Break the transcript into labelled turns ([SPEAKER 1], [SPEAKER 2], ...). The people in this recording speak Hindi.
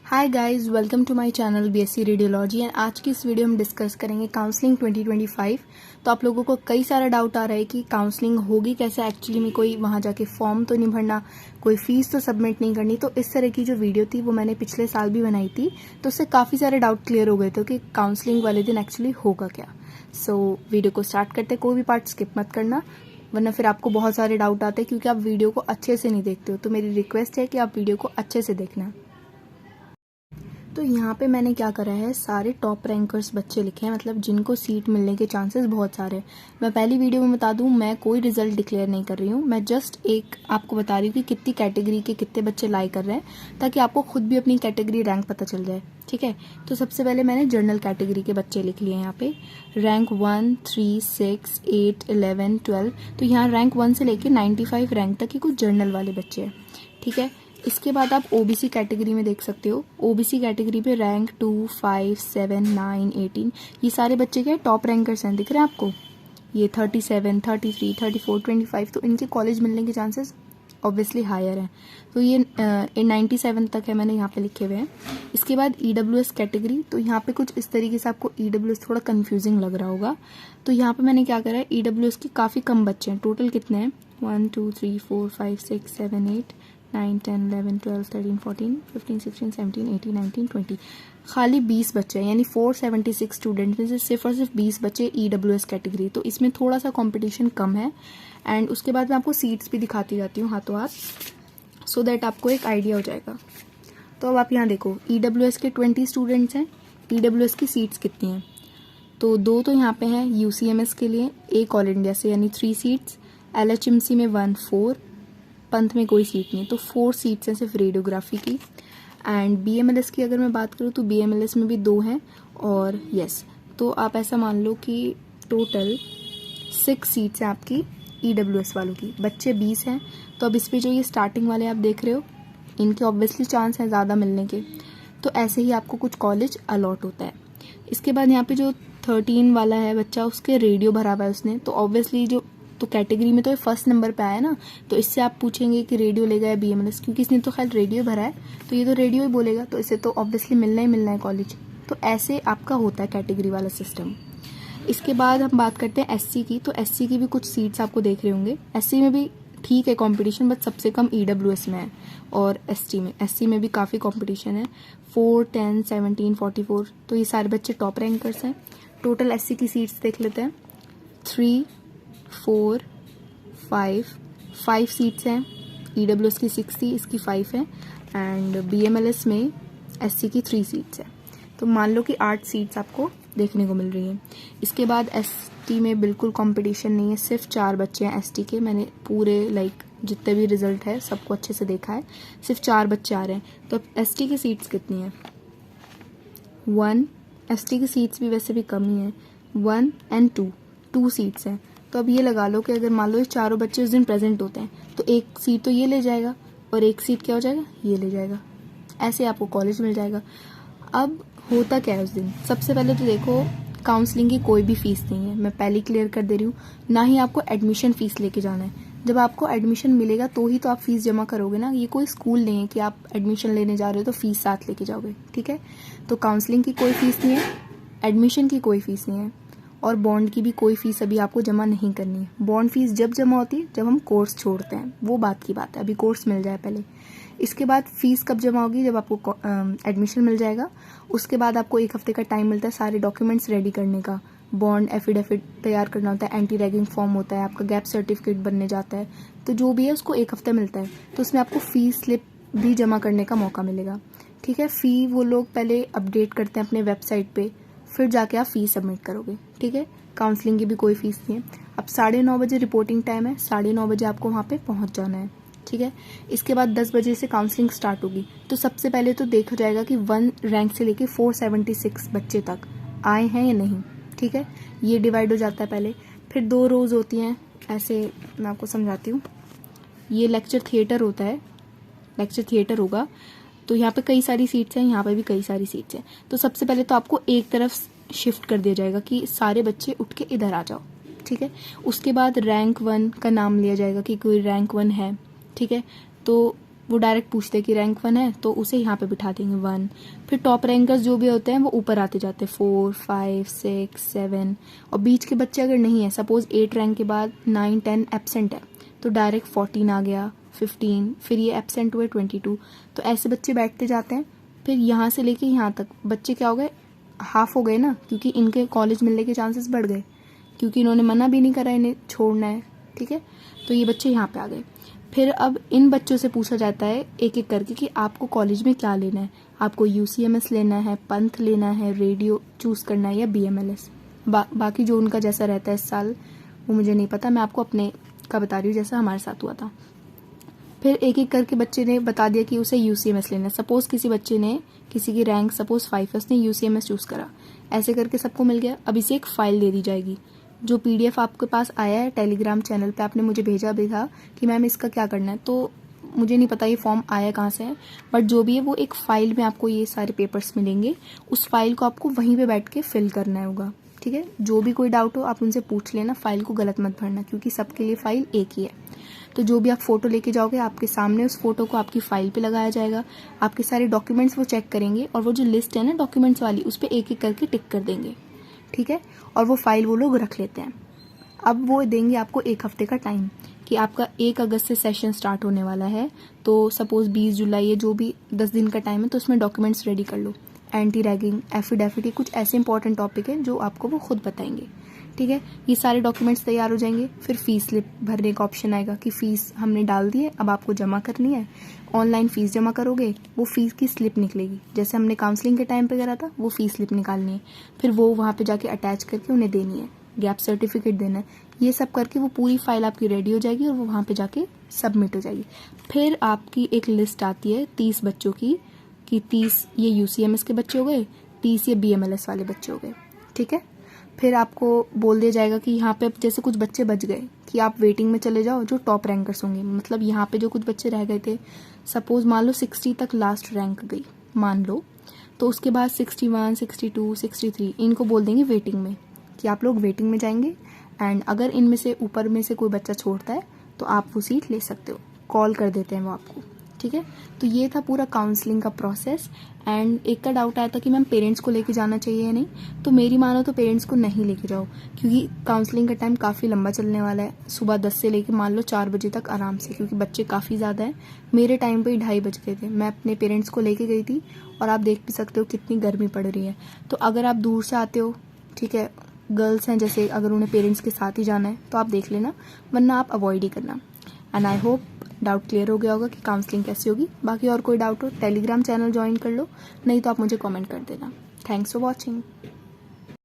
[SPEAKER 1] Hi guys, welcome to my channel BSc radiology. And आज की इस वीडियो में डिस्कस करेंगे काउंसलिंग 2025। तो आप लोगों को कई सारा डाउट आ रहा है कि काउंसलिंग होगी कैसे, एक्चुअली में कोई वहाँ जाके फॉर्म तो नहीं भरना, कोई फीस तो सबमिट नहीं करनी। तो इस तरह की जो वीडियो थी वो मैंने पिछले साल भी बनाई थी, तो उससे काफ़ी सारे डाउट क्लियर हो गए थे कि काउंसलिंग वाले दिन एक्चुअली होगा क्या। सो वीडियो को स्टार्ट करते, कोई भी पार्ट स्किप मत करना वरना फिर आपको बहुत सारे डाउट आते हैं क्योंकि आप वीडियो को अच्छे से नहीं देखते हो। तो मेरी रिक्वेस्ट है कि आप वीडियो को अच्छे से देखना। तो यहाँ पे मैंने क्या करा है, सारे टॉप रैंकर्स बच्चे लिखे हैं, मतलब जिनको सीट मिलने के चांसेस बहुत सारे हैं। मैं पहली वीडियो में बता दूँ, मैं कोई रिजल्ट डिक्लेयर नहीं कर रही हूँ, मैं जस्ट एक आपको बता रही हूँ कि कितनी कैटेगरी के कितने बच्चे लाई कर रहे हैं, ताकि आपको खुद भी अपनी कैटेगरी रैंक पता चल जाए। ठीक है, तो सबसे पहले मैंने जनरल कैटेगरी के बच्चे लिख लिए यहाँ पे, रैंक 1, 3, 6, 8, 11, 12। तो यहाँ रैंक 1 से लेके 95 रैंक तक के कुछ जर्नल वाले बच्चे हैं। ठीक है, इसके बाद आप ओबीसी कैटेगरी में देख सकते हो। ओबीसी कैटेगरी पे रैंक 2, 5, 7, 9, 18 ये सारे बच्चे के टॉप रैंकर्स हैं, दिख रहे हैं आपको। ये 37, 33, 34, 25, तो इनके कॉलेज मिलने के चांसेस ऑब्वियसली हायर हैं। तो ये 97 तक है, मैंने यहाँ पे लिखे हुए हैं। इसके बाद ईडब्ल्यूएस कैटेगरी, तो यहाँ पे कुछ इस तरीके से आपको ईडब्ल्यूएस थोड़ा कंफ्यूजिंग लग रहा होगा। तो यहाँ पे मैंने क्या करा है, ईडब्ल्यूएस के काफ़ी कम बच्चे हैं। टोटल कितने हैं, 1, 2, 3, 4, 5, 6, 7, 8, 9, 10, 11, 12, 13, 14, 15, 16, 17, 18, 19, 20, खाली 20 बच्चे हैं, यानी 476 स्टूडेंट में से सिर्फ और सिर्फ 20 बच्चे ईडब्ल्यूएस कैटेगरी। तो इसमें थोड़ा सा कंपटीशन कम है। एंड उसके बाद मैं आपको सीट्स भी दिखाती जाती हूँ हाथों हाथ, सो दैट आपको एक आइडिया हो जाएगा। तो अब आप यहाँ देखो, ईडब्ल्यूएस के 20 स्टूडेंट्स हैं, ईडब्ल्यूएस की सीट्स कितनी हैं, तो 2 तो यहाँ पे हैं यूसीएमएस के लिए, एक ऑल इंडिया से यानी 3 सीट्स, एलएचएमसी में 1, 4, पंथ में कोई सीट नहीं, तो 4 सीट्स हैं सिर्फ रेडियोग्राफी की। एंड बीएमएलएस की अगर मैं बात करूँ तो बीएमएलएस में भी 2 हैं। और यस, तो आप ऐसा मान लो कि टोटल 6 सीट्स हैं आपकी ईडब्ल्यूएस वालों की, बच्चे 20 हैं। तो अब इस पे जो ये स्टार्टिंग वाले आप देख रहे हो, इनके ऑब्वियसली चांस हैं ज़्यादा मिलने के। तो ऐसे ही आपको कुछ कॉलेज अलॉट होता है। इसके बाद यहाँ पे जो 13 वाला है बच्चा, उसके रेडियो भरा हुआ है उसने, तो ऑब्वियसली जो तो कैटेगरी में तो ये फर्स्ट नंबर पे आया ना, तो इससे आप पूछेंगे कि रेडियो लेगा या बीएमएलएस, क्योंकि इसने तो खैर रेडियो भरा है तो ये तो रेडियो ही बोलेगा, तो इसे तो ऑब्वियसली मिलना ही मिलना है कॉलेज। तो ऐसे आपका होता है कैटेगरी वाला सिस्टम। इसके बाद हम बात करते हैं एससी की। तो एससी की भी कुछ सीट्स आपको देख रहे होंगे। एससी में भी ठीक है कंपटीशन, बट सबसे कम ईडब्ल्यूएस में है। और एससी में भी काफ़ी कंपटीशन है, 4, 10, 17, 44। तो ये सारे बच्चे टॉप रैंकर्स हैं। टोटल एससी की सीट्स देख लेते हैं, 3, 4, 5 सीट्स हैं। ईडब्ल्यूएस की 6 थी, इसकी 5 है। एंड बीएमएलएस में एससी की 3 सीट्स हैं। तो मान लो कि 8 सीट्स आपको देखने को मिल रही हैं। इसके बाद एसटी में बिल्कुल कंपटीशन नहीं है, सिर्फ 4 बच्चे हैं एसटी के। मैंने पूरे जितने भी रिजल्ट है सबको अच्छे से देखा है, सिर्फ 4 बच्चे आ रहे हैं। तो अब एसटी की सीट्स कितनी हैं, 1। एसटी की सीट्स भी वैसे भी कम ही है, 1 एंड 2 सीट्स हैं। तो अब ये लगा लो कि अगर मान लो ये चारों बच्चे उस दिन प्रेजेंट होते हैं तो एक सीट तो ये ले जाएगा और एक सीट क्या हो जाएगा, ये ले जाएगा। ऐसे आपको कॉलेज मिल जाएगा। अब होता क्या है उस दिन, सबसे पहले तो देखो, काउंसलिंग की कोई भी फीस नहीं है, मैं पहले क्लियर कर दे रही हूँ। ना ही आपको एडमिशन फीस लेके जाना है। जब आपको एडमिशन मिलेगा तो ही तो आप फीस जमा करोगे ना। ये कोई स्कूल नहीं है कि आप एडमिशन लेने जा रहे हो तो फीस साथ लेके जाओगे। ठीक है, तो काउंसलिंग की कोई फीस नहीं है, एडमिशन की कोई फीस नहीं है, और बॉन्ड की भी कोई फीस अभी आपको जमा नहीं करनी है। बॉन्ड फीस जब जमा होती है, जब हम कोर्स छोड़ते हैं, वो बात की बात है, अभी कोर्स मिल जाए पहले। इसके बाद फीस कब जमा होगी, जब आपको एडमिशन मिल जाएगा। उसके बाद आपको 1 हफ्ते का टाइम मिलता है सारे डॉक्यूमेंट्स रेडी करने का। बॉन्ड एफिडेविट तैयार करना होता है, एंटी रैगिंग फॉर्म होता है, आपका गैप सर्टिफिकेट बनने जाता है। तो जो भी है उसको 1 हफ्ता मिलता है, तो उसमें आपको फीस स्लिप भी जमा करने का मौका मिलेगा। ठीक है, फ़ी वो लोग पहले अपडेट करते हैं अपने वेबसाइट पे, फिर जाके आप फीस सबमिट करोगे। ठीक है, काउंसलिंग की भी कोई फीस नहीं है। अब 9:30 बजे रिपोर्टिंग टाइम है, 9:30 बजे आपको वहाँ पे पहुँच जाना है। ठीक है, इसके बाद 10 बजे से काउंसलिंग स्टार्ट होगी। तो सबसे पहले तो देखा जाएगा कि 1 रैंक से लेके 476 बच्चे तक आए हैं या नहीं। ठीक है, ये डिवाइड हो जाता है पहले। फिर 2 रोज़ होती हैं, ऐसे मैं आपको समझाती हूँ। ये लेक्चर थिएटर होता है, लेक्चर थिएटर होगा। तो यहाँ पे कई सारी सीट्स हैं, यहाँ पे भी कई सारी सीट्स हैं। तो सबसे पहले तो आपको एक तरफ शिफ्ट कर दिया जाएगा कि सारे बच्चे उठ के इधर आ जाओ। ठीक है, उसके बाद रैंक 1 का नाम लिया जाएगा कि कोई रैंक 1 है। ठीक है, तो वो डायरेक्ट पूछते हैं कि रैंक 1 है तो उसे यहाँ पे बिठा देंगे 1। फिर टॉप रैंकर्स जो भी होते हैं वो ऊपर आते जाते हैं 4, 5, 6, 7। और बीच के बच्चे अगर नहीं है, सपोज 8 रैंक के बाद 9, 10 एब्सेंट है तो डायरेक्ट 14 आ गया, 15, फिर ये एब्सेंट हुए 22। तो ऐसे बच्चे बैठते जाते हैं। फिर यहाँ से लेके यहाँ तक बच्चे क्या हो गए, हाफ हो गए ना, क्योंकि इनके कॉलेज मिलने के चांसेस बढ़ गए, क्योंकि इन्होंने मना भी नहीं करा इन्हें छोड़ना है। ठीक है, तो ये बच्चे यहाँ पे आ गए। फिर अब इन बच्चों से पूछा जाता है एक एक करके कि आपको कॉलेज में क्या लेना है, आपको UCMS लेना है, पंथ लेना है, रेडियो चूज़ करना है या BMLS। बाकी जो उनका जैसा रहता है इस साल वो मुझे नहीं पता, मैं आपको अपने का बता रही हूँ जैसा हमारे साथ हुआ था। फिर एक एक करके बच्चे ने बता दिया कि उसे UCMS लेना है। सपोज किसी बच्चे ने, किसी की रैंक सपोज 5 है, उसने UCMS चूज़ करा, ऐसे करके सबको मिल गया। अब इसे एक फाइल दे दी जाएगी, जो PDF आपके पास आया है टेलीग्राम चैनल पे, आपने मुझे भेजा भी था कि मैम इसका क्या करना है, तो मुझे नहीं पता ये फॉर्म आया कहाँ से है, बट जो भी है वो एक फ़ाइल में आपको ये सारे पेपर्स मिलेंगे। उस फाइल को आपको वहीं पे बैठ के फिल करना होगा। ठीक है, जो भी कोई डाउट हो आप उनसे पूछ लेना, फाइल को गलत मत भरना, क्योंकि सबके लिए फ़ाइल एक ही है। तो जो भी आप फ़ोटो लेके जाओगे आपके सामने उस फोटो को आपकी फ़ाइल पे लगाया जाएगा। आपके सारे डॉक्यूमेंट्स वो चेक करेंगे और वो जो लिस्ट है ना डॉक्यूमेंट्स वाली, उस पर एक एक करके टिक कर देंगे। ठीक है, और वो फाइल वो लोग रख लेते हैं। अब वो देंगे आपको 1 हफ्ते का टाइम कि आपका 1 अगस्त से सेशन स्टार्ट होने वाला है, तो सपोज 20 जुलाई ये जो भी 10 दिन का टाइम है, तो उसमें डॉक्यूमेंट्स रेडी कर लो। एंटी रैगिंग, एफिडेविट, कुछ ऐसे इंपॉर्टेंट टॉपिक है जो आपको वो खुद बताएंगे। ठीक है, ये सारे डॉक्यूमेंट्स तैयार हो जाएंगे। फिर फीस स्लिप भरने का ऑप्शन आएगा कि फ़ीस हमने डाल दी है, अब आपको जमा करनी है। ऑनलाइन फ़ीस जमा करोगे, वो फ़ीस की स्लिप निकलेगी, जैसे हमने काउंसलिंग के टाइम पे करा था, वो फ़ीस स्लिप निकालनी है। फिर वो वहाँ पे जाके अटैच करके उन्हें देनी है, गैप सर्टिफिकेट देना है। ये सब करके वो पूरी फाइल आपकी रेडी हो जाएगी और वो वहाँ पे जाके सबमिट हो जाएगी। फिर आपकी एक लिस्ट आती है 30 बच्चों की, कि 30 ये UCMS के बच्चे हो गए, 30 ये BMLS वाले बच्चे हो गए। ठीक है, फिर आपको बोल दिया जाएगा कि यहाँ पे जैसे कुछ बच्चे बच गए कि आप वेटिंग में चले जाओ, जो टॉप रैंकर्स होंगे, मतलब यहाँ पे जो कुछ बच्चे रह गए थे, सपोज मान लो 60 तक लास्ट रैंक गई मान लो, तो उसके बाद 61, 62, 63 इनको बोल देंगे वेटिंग में कि आप लोग वेटिंग में जाएंगे। एंड अगर इनमें से ऊपर में से कोई बच्चा छोड़ता है तो आप वो सीट ले सकते हो, कॉल कर देते हैं वो आपको। ठीक है, तो ये था पूरा काउंसलिंग का प्रोसेस। एंड एक का डाउट आया था कि मैम पेरेंट्स को लेके जाना चाहिए या नहीं, तो मेरी मानो तो पेरेंट्स को नहीं लेके जाओ, क्योंकि काउंसलिंग का टाइम काफ़ी लंबा चलने वाला है, सुबह 10 से लेके मान लो 4 बजे तक आराम से, क्योंकि बच्चे काफ़ी ज़्यादा हैं। मेरे टाइम पे ही 2:30 बज गए थे, मैं अपने पेरेंट्स को लेके गई थी, और आप देख भी सकते हो कितनी गर्मी पड़ रही है। तो अगर आप दूर से आते हो, ठीक है, गर्ल्स हैं जैसे, अगर उन्हें पेरेंट्स के साथ ही जाना है तो आप देख लेना, वरना आप अवॉइड ही करना। And I hope doubt clear हो गया होगा कि काउंसलिंग कैसी होगी। बाकी और कोई डाउट हो टेलीग्राम चैनल ज्वाइन कर लो, नहीं तो आप मुझे कमेंट कर देना। Thanks for watching.